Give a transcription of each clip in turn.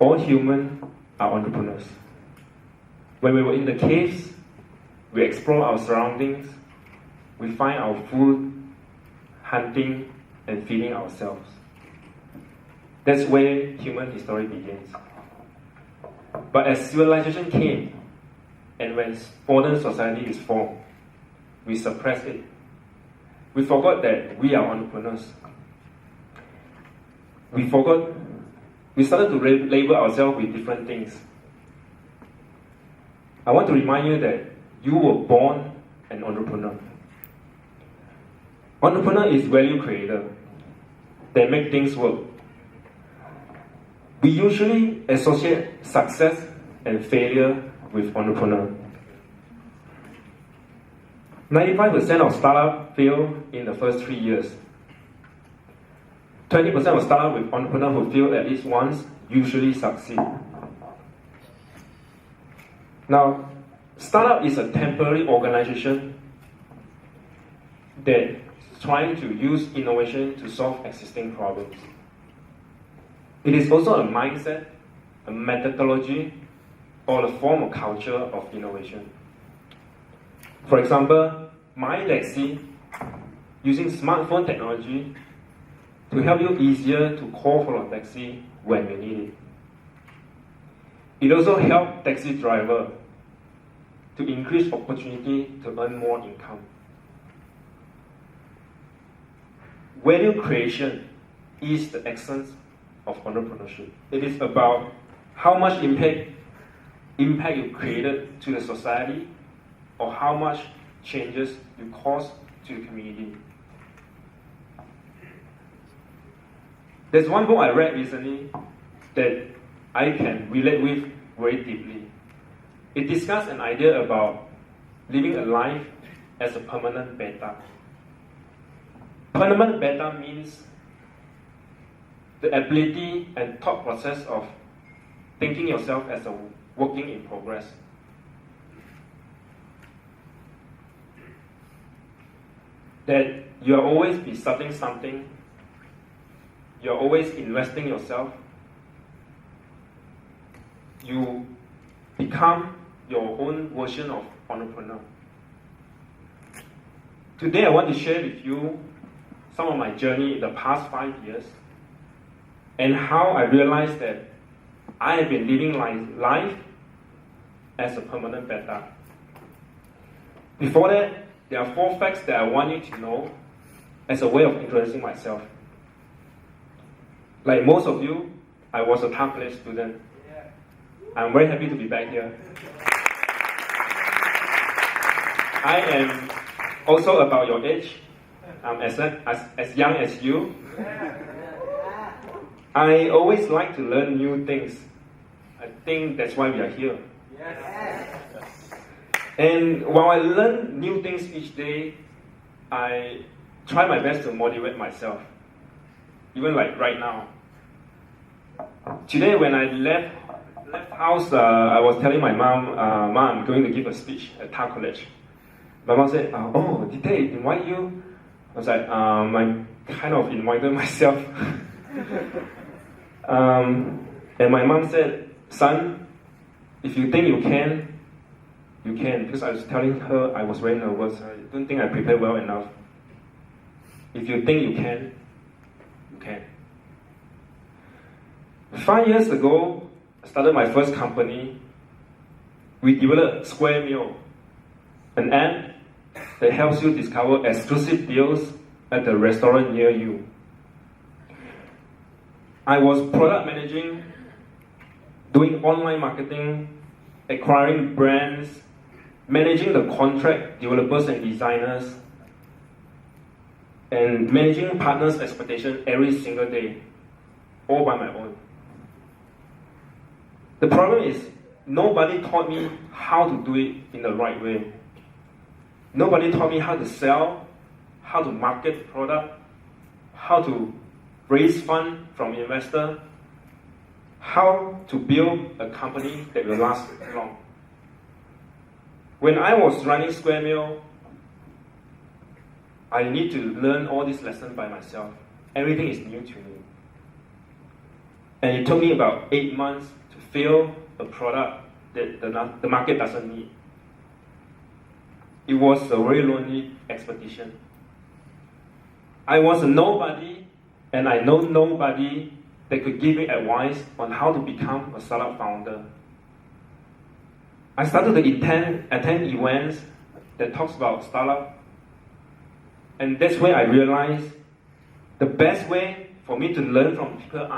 all humans are entrepreneurs. When we were in the caves, we explore our surroundings, we find our food, hunting, and feeding ourselves. That's where human history begins. But as civilization came, and when modern society is formed, we suppress it. We forgot that we are entrepreneurs. We started to label ourselves with different things. I want to remind you that you were born an entrepreneur. Entrepreneur is value creator that make things work. We usually associate success and failure with entrepreneur. 95% of startups fail in the first 3 years. 20% of startups with entrepreneurs who fail at least once usually succeed. Now, startup is a temporary organization that is trying to use innovation to solve existing problems. It is also a mindset, a methodology, or a form of culture of innovation. For example, my legacy, using smartphone technology to help you easier to call for a taxi when you need it. It also helps taxi driver to increase opportunity to earn more income. Value creation is the essence of entrepreneurship. It is about how much impact you created to the society, or how much changes you cause to the community. There's one book I read recently that I can relate with very deeply. It discussed an idea about living a life as a permanent beta. Permanent beta means the ability and thought process of thinking yourself as a working in progress. That you'll always be starting something, you're always investing yourself, you become your own version of entrepreneur. Today I want to share with you some of my journey in the past 5 years and how I realized that I have been living life as a permanent beta. Before that, there are 4 facts that I want you to know as a way of introducing myself. Like most of you, I was a TARC college student. I'm very happy to be back here. I am also about your age. I'm as young as you. I always like to learn new things. I think that's why we are here. And while I learn new things each day, I try my best to motivate myself. Even like right now. Today when I left house, I was telling my mom, Mom, I'm going to give a speech at TARC college. My mom said, oh, did they invite you? I was like, I kind of invited myself. And my mom said, son, if you think you can, you can. Because I was telling her I was very nervous. I don't think I prepared well enough. If you think you can, you can. 5 years ago, I started my first company. We developed Square Meal, an app that helps you discover exclusive deals at the restaurant near you. I was product managing, doing online marketing, acquiring brands, managing the contract developers and designers, and managing partners' expectations every single day, all by my own. The problem is, nobody taught me how to do it in the right way. Nobody taught me how to sell, how to market product, how to raise funds from investors, how to build a company that will last long. When I was running Square Meal, I need to learn all these lessons by myself. Everything is new to me. And it took me about 8 months to fill a product that the market doesn't need. It was a very lonely expedition. I was a nobody, and I know nobody that could give me advice on how to become a startup founder. I started to attend events that talks about startup, and that's where I realized the best way for me to learn from people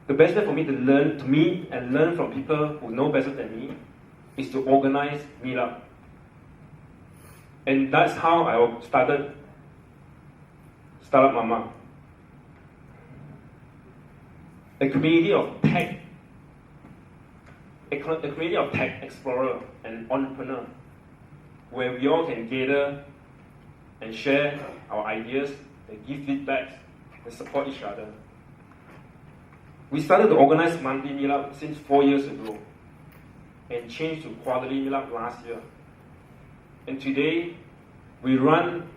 the best way for me to meet and learn from people who know better than me is to organize meetup. And that's how I started Startup Mama, a community of tech explorer and entrepreneur, where we all can gather and share our ideas and give feedback and support each other. We started to organize monthly meetup since 4 years ago and changed to quarterly meetup last year. And today, we run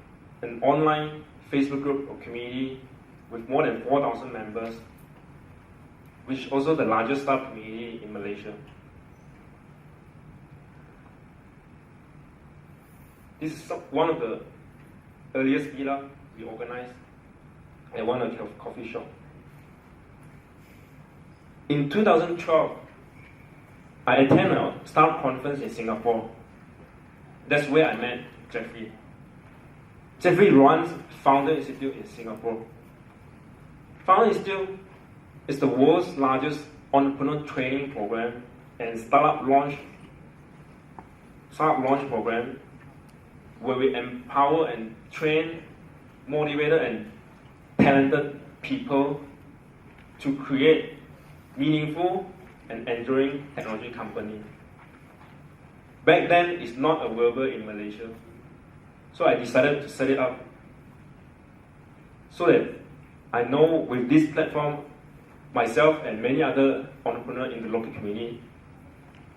an online Facebook group or community with more than 4,000 members, which is also the largest startup community in Malaysia. This is one of the earliest meetup we organized at one of the coffee shop. In 2012, I attended a startup conference in Singapore. That's where I met Jeffrey. Jeffrey runs Founder Institute in Singapore. Founder Institute is the world's largest entrepreneur training program and startup launch program where we empower and train motivated and talented people to create meaningful and enduring technology company. Back then, it's not available in Malaysia, so I decided to set it up so that I know with this platform, myself and many other entrepreneurs in the local community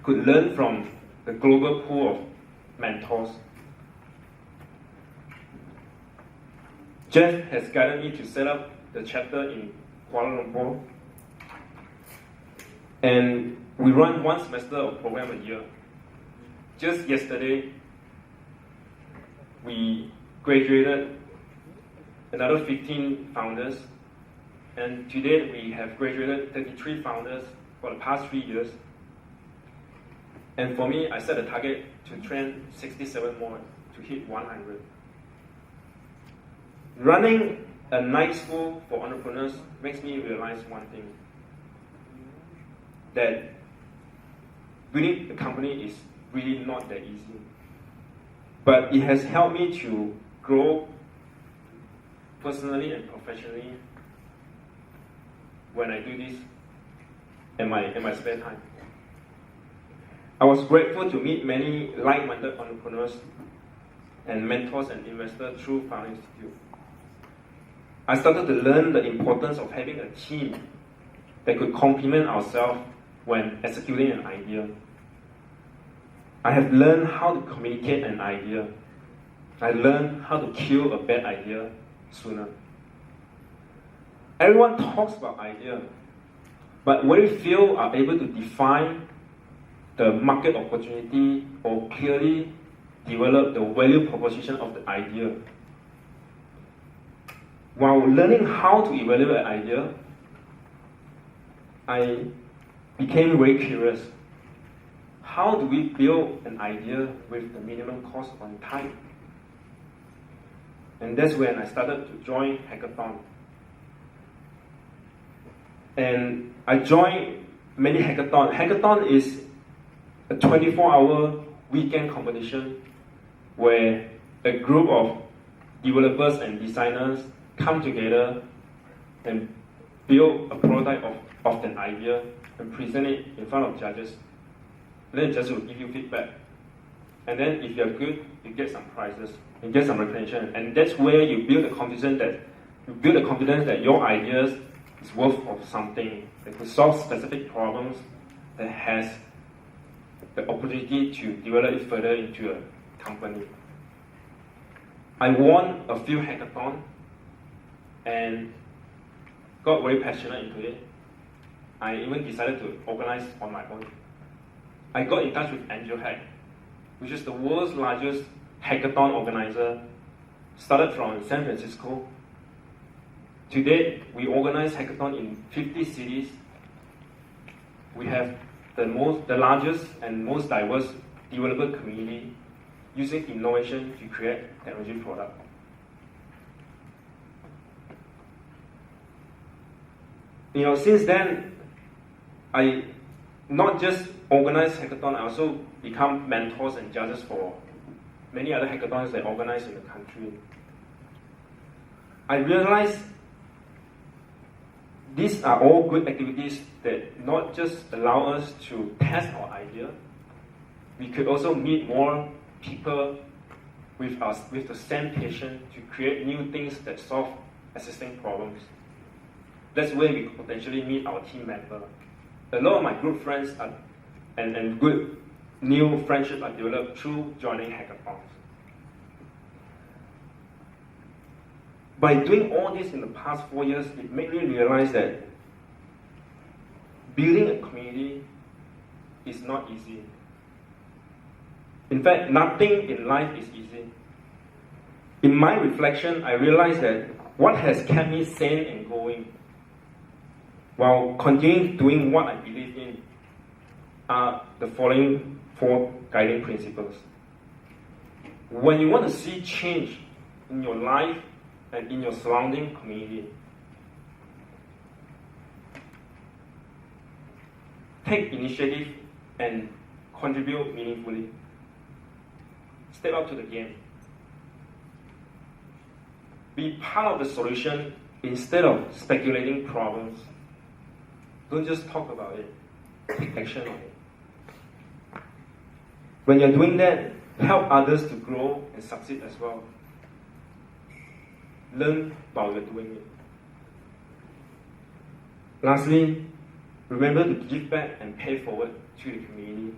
could learn from the global pool of mentors. Jeff has guided me to set up the chapter in Kuala Lumpur, and we run one semester of program a year. Just yesterday, we graduated another 15 founders, and today we have graduated 33 founders for the past 3 years. And for me, I set a target to train 67 more to hit 100. Running a night school for entrepreneurs makes me realize one thing, that building a company is really not that easy. But it has helped me to grow personally and professionally when I do this in my spare time. I was grateful to meet many like-minded entrepreneurs and mentors and investors through Founder Institute. I started to learn the importance of having a team that could complement ourselves when executing an idea. I have learned how to communicate an idea. I learned how to kill a bad idea sooner. Everyone talks about idea, but very few are able to define the market opportunity or clearly develop the value proposition of the idea. While learning how to evaluate an idea, I became very curious. How do we build an idea with the minimum cost on time? And that's when I started to join Hackathon. And I joined many hackathons. Hackathon is a 24-hour weekend competition where a group of developers and designers come together and build a prototype of an idea and present it in front of judges. And then judges will give you feedback. And then if you're good, you get some prizes, you get some recognition. And that's where you build the confidence that your ideas is worth of something, that could solve specific problems, that has the opportunity to develop it further into a company. I won a few hackathons and got very passionate into it. I even decided to organize on my own. I got in touch with Angel Hack, which is the world's largest hackathon organizer, started from San Francisco. Today, we organize hackathon in 50 cities. We have the largest and most diverse developer community using innovation to create technology products. Since then, I not just organize hackathon, I also become mentors and judges for many other hackathons that organize in the country. I realized these are all good activities that not just allow us to test our idea, we could also meet more people with the same passion to create new things that solve existing problems. That's where we potentially meet our team member. A lot of my group friends and good new friendships are developed through joining hackathons. By doing all this in the past 4 years, it made me realize that building a community is not easy. In fact, nothing in life is easy. In my reflection, I realized that what has kept me sane and going while continuing doing what I believe in are the following 4 guiding principles. When you want to see change in your life and in your surrounding community, take initiative and contribute meaningfully. Step up to the game. Be part of the solution instead of speculating problems. Don't just talk about it. Take action on it. When you're doing that, help others to grow and succeed as well. Learn while you're doing it. Lastly, remember to give back and pay forward to the community.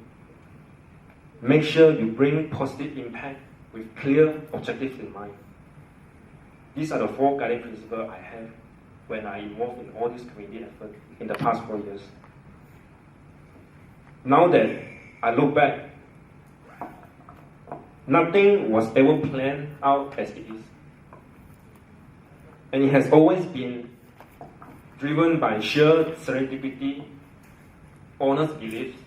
Make sure you bring positive impact with clear objectives in mind. These are the 4 guiding principles I have when I involved in all this community effort in the past 4 years. Now that I look back, nothing was ever planned out as it is. And it has always been driven by sheer serendipity, honest beliefs,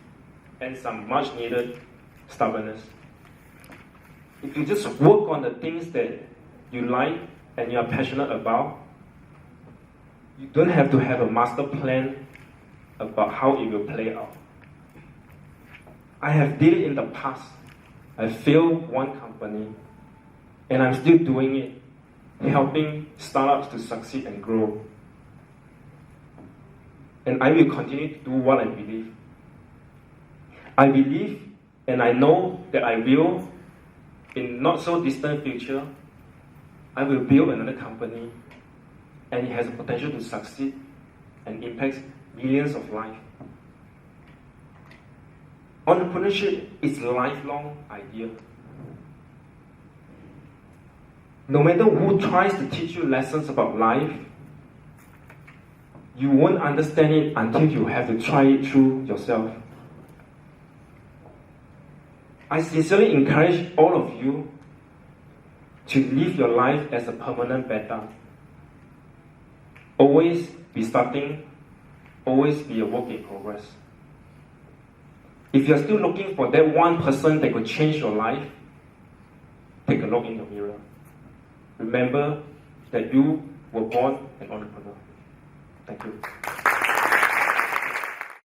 and some much needed stubbornness. If you just work on the things that you like and you are passionate about, you don't have to have a master plan about how it will play out. I have did it in the past. I failed one company, and I'm still doing it, helping startups to succeed and grow. And I will continue to do what I believe. I believe and I know that I will, in not so distant future, I will build another company, and it has the potential to succeed and impact millions of lives. Entrepreneurship is a lifelong idea. No matter who tries to teach you lessons about life, you won't understand it until you have to try it through yourself. I sincerely encourage all of you to live your life as a permanent beta. Always be starting, always be a work in progress. If you're still looking for that 1% that could change your life, take a look in the mirror. Remember that you were born an entrepreneur. Thank you.